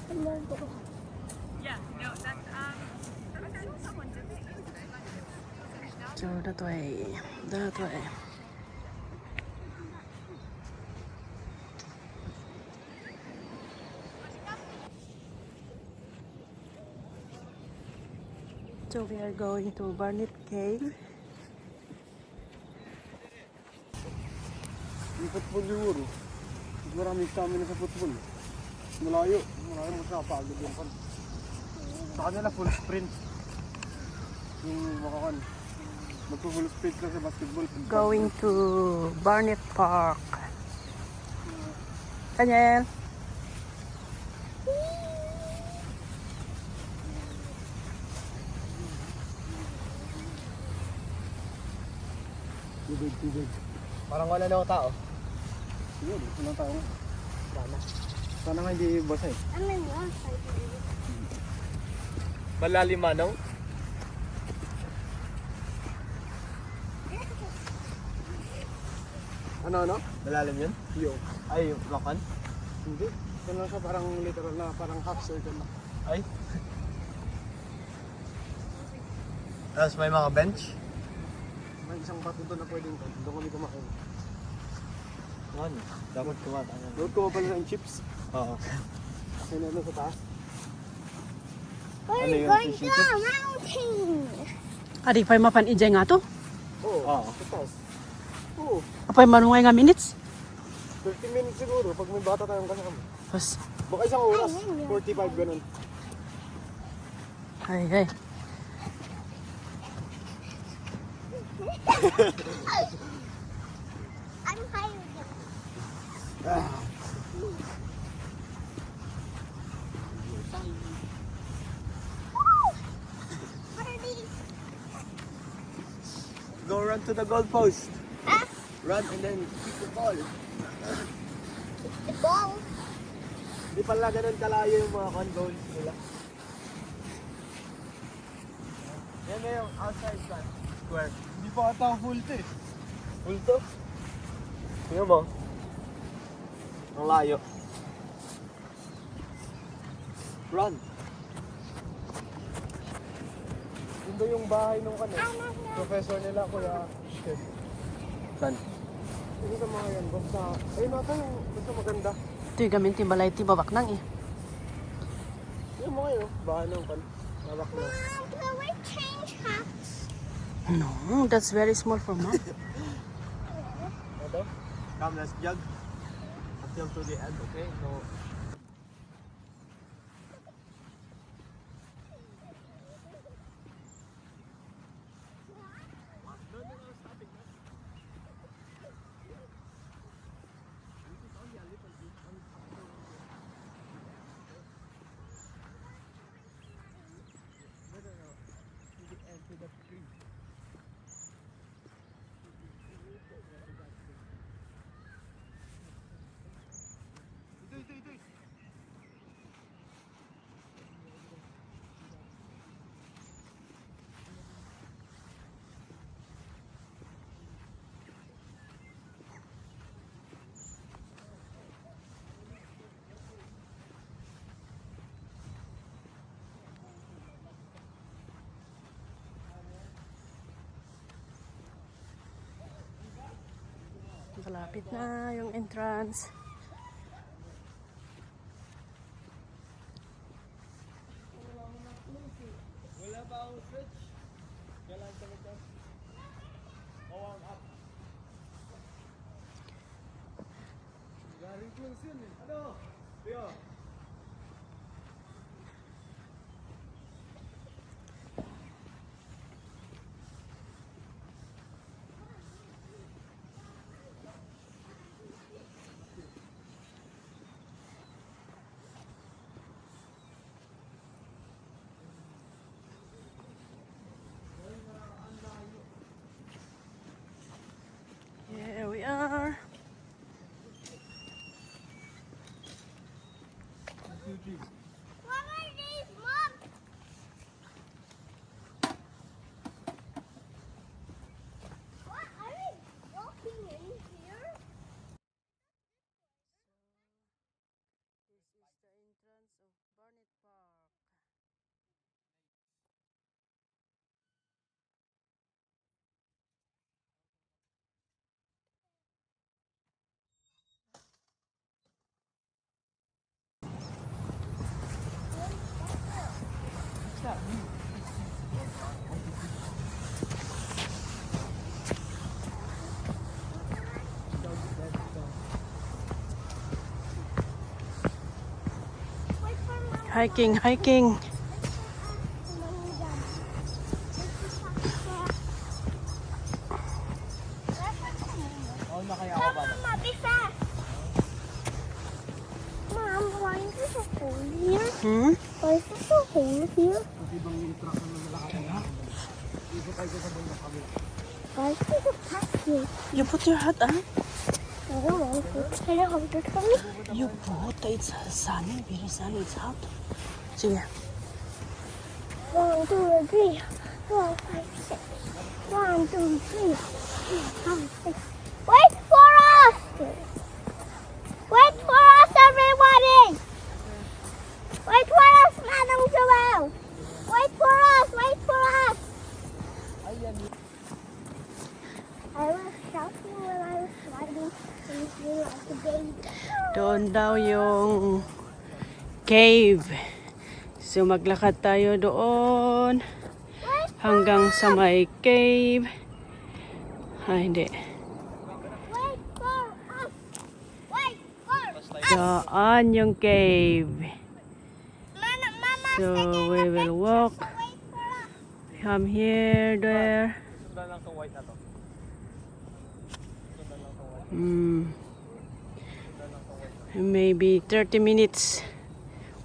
Yeah, no, that's I know someone did it. So that way. That way. So we are going to Barnett Cave. Yung football siguro. Maraming stamina sa football. Malayo mo sa pagod yung kan. Sa kanila full sprint. Yung makakan. Magpo-full sprint lang sa basketball. Going to Barnett Park. Daniel. Tubig. Parang wala na tao. Siguro, walang tao. Wala. Sana nga hindi basa eh. Malalim manaw? Ano? Malalim yun? Yo. Ay, yung rokan? Hindi. Yan lang siya parang literal na parang half circle na. Ay. Tapos may mga bench? May isang bato doon na pwedeng doon kami kumain. Ano? Dapat kumata. Doon ko pala ng chips. Oo. Kasi na sa taas. Ano yung fish and chips? Adi pa mapan ijay nga to. Oo. Sa taas. Oo. Apay manungay nga minutes. 30 minutes siguro pag may bata tayong kasama. Pas. Baka isang oras. 45 ganun. Ay. I'm higher than What are these? Go run to the goal post. Huh? Run and then kick the ball. The ball. Di pala ganun kalayo yung mga goals nila. Yan na yung outside stand. Square. Hindi pa ata full to eh. Full to? Tingnan mo. Ang layo. Run. Yun daw yung bahay nung professor nila, Kuya Chef. Saan? Hindi sa mga yan, basta, ayun ata yung basta maganda. Ito yung gamin timbalay tibabak nang eh. Yung mga yun, bahay nung kan. Nabak na. Mom, can we change hats? No, that's very small for mom. Ito? Come, let's jog. Until to the end, okay? No. Malapit na yung entrance. Wala ba akong switch? Kailangan ka nito. Warm up. Galing close yun eh. Ano? Tiyo. Here we are. What are these, Mom? What are we walking in here? This is the entrance of Wait for Mom. Hiking, hiking. All na kaya ako Come ba? on, Mom, be fast. Mom, why is there a hole here? Hmm? Why is there a hole here? Why is there a pack here? You put your hat on? I don't want to. Can you hold it for me? You put. It's sunny, very sunny. It's hot. Sige. 1, 2, 3, 4, 5, 6. 1, 2, 3, 4, 5, 6. Wait for us! Wait for us, everybody! Wait for us, Madam Joelle! Wait for us! Wait for us! I was shouting when I was sliding and you like a baby. Doon daw yung cave. So maglakad tayo doon hanggang sa may cave. Hindi. Wait for us! Wait for us! Doon yung cave. Mama, So we will walk wait for us! from here, there. Sundan lang tong white na to. Sundan lang tong white. Maybe 30 minutes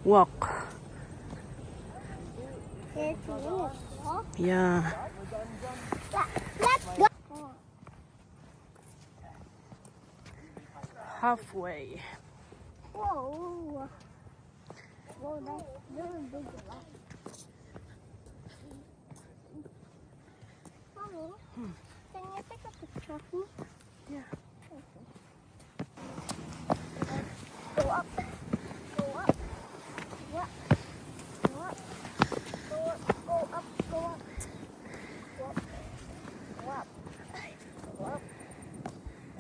walk. 30 minutes, huh? Yeah. Let's go! Halfway. Whoa! Whoa, that's really big rock. Mommy, can you take a picture of me? Yeah. Go up. Go up. Go up. Go up. Go up. Go up. Go up. Go up. Go up. Go up.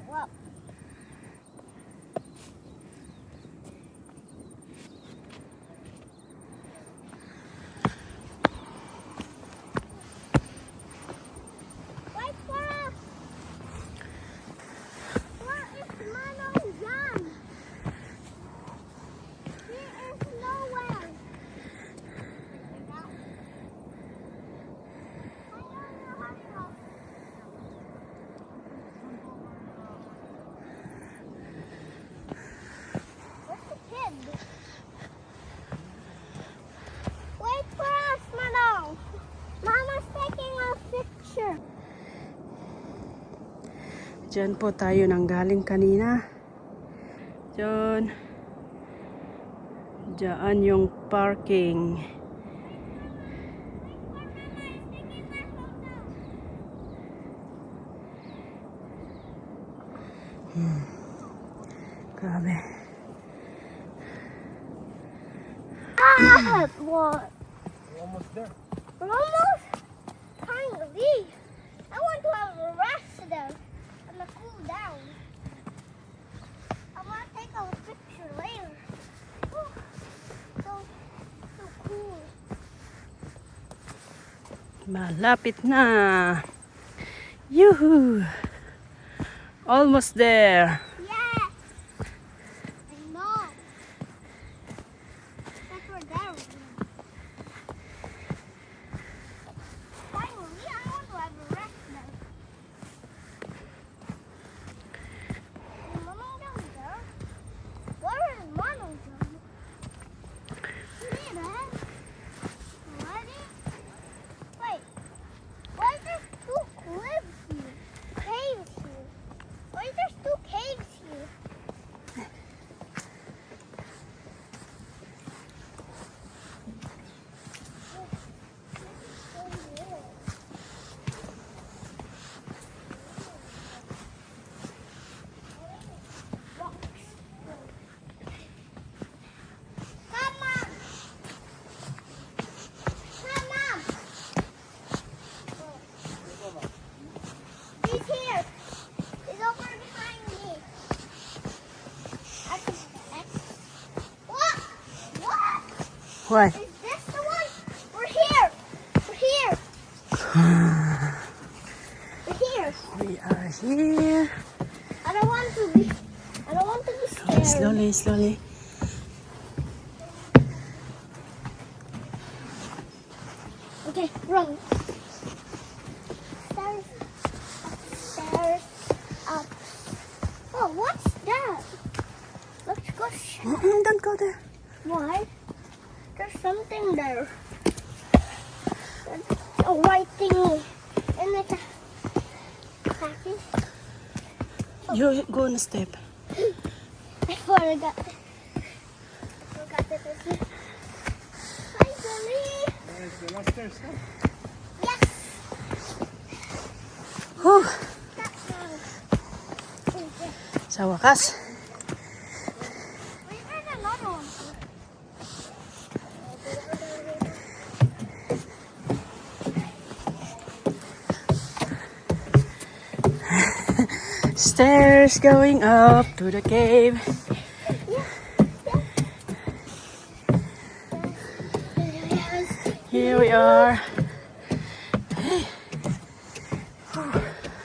Go up. Wait for us. Where is Manong Jan? He is nowhere. Where's the kid? Wait for us, Manong. Mama's taking a picture. Diyan po tayo nanggaling kanina. Diyan. Diyan yung parking. Grabe. Ah, what? We're almost there. We're almost trying to leave. I want to have a rest there and a cool down. I want to take a picture later. Oh, so cool. Malapit na. Yuhu! Almost there. Yes. I know. That's where there. Finally, I want to have a rest there. Is Mama down there? Where is Mama down? Mira. Ready? Wait. Why is there two cliffs here? Caves here. Why is there two caves here? Mama! Mama! He's here. He's over behind me. What? What? Why? Is this the one? We're here. Here. We are here. I don't want to be scared. Slowly, slowly. Okay, run. Stairs. Stairs. Up. Oh, what's that? Let's go. Don't go there. Why? There's something there. A white thingy. And it's a package. You go on a step. I forgot. Forgot it was here. Hi, Billy. Yes, the last stairs, huh? Yes. Whew. That's one. Sa wakas. Wait, there's another one. Stairs going up to the cave. Here we are.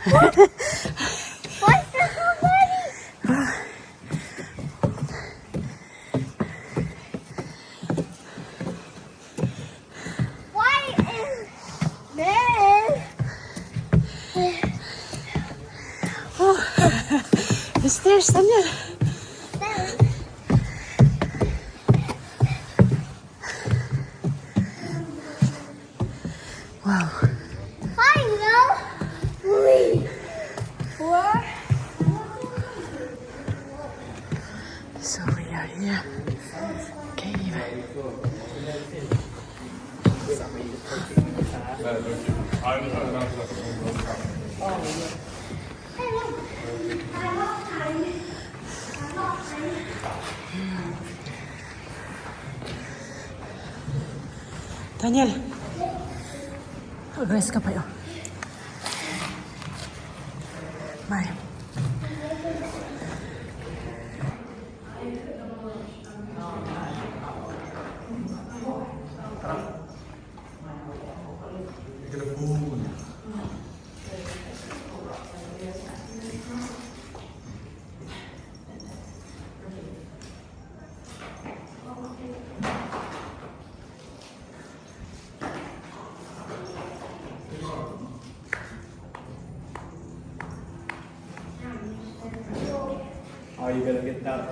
What's there so many? Why is there? The stairs, Daniel. There. Wow. Final. 3, 4. So we are here. Cave. Daniel. Agres ka pa yun. May. How are you gonna get down?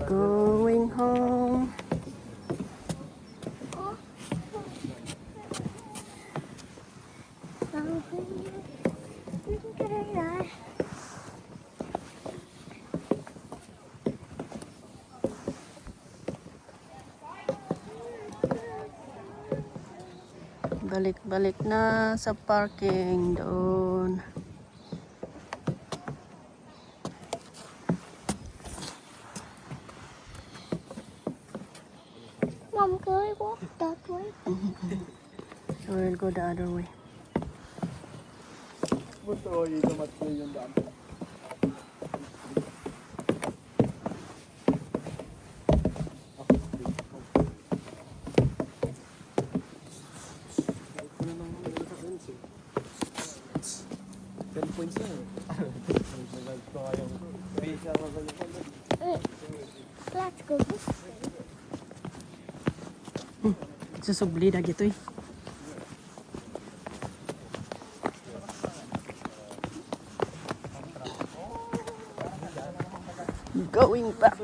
Going home. Balik-balik na sa parking doon. Mom, can I walk that way? So we'll go the other way. Buto, ito matulog yung daan. Let's go this way. Susubli na gito eh. Going back.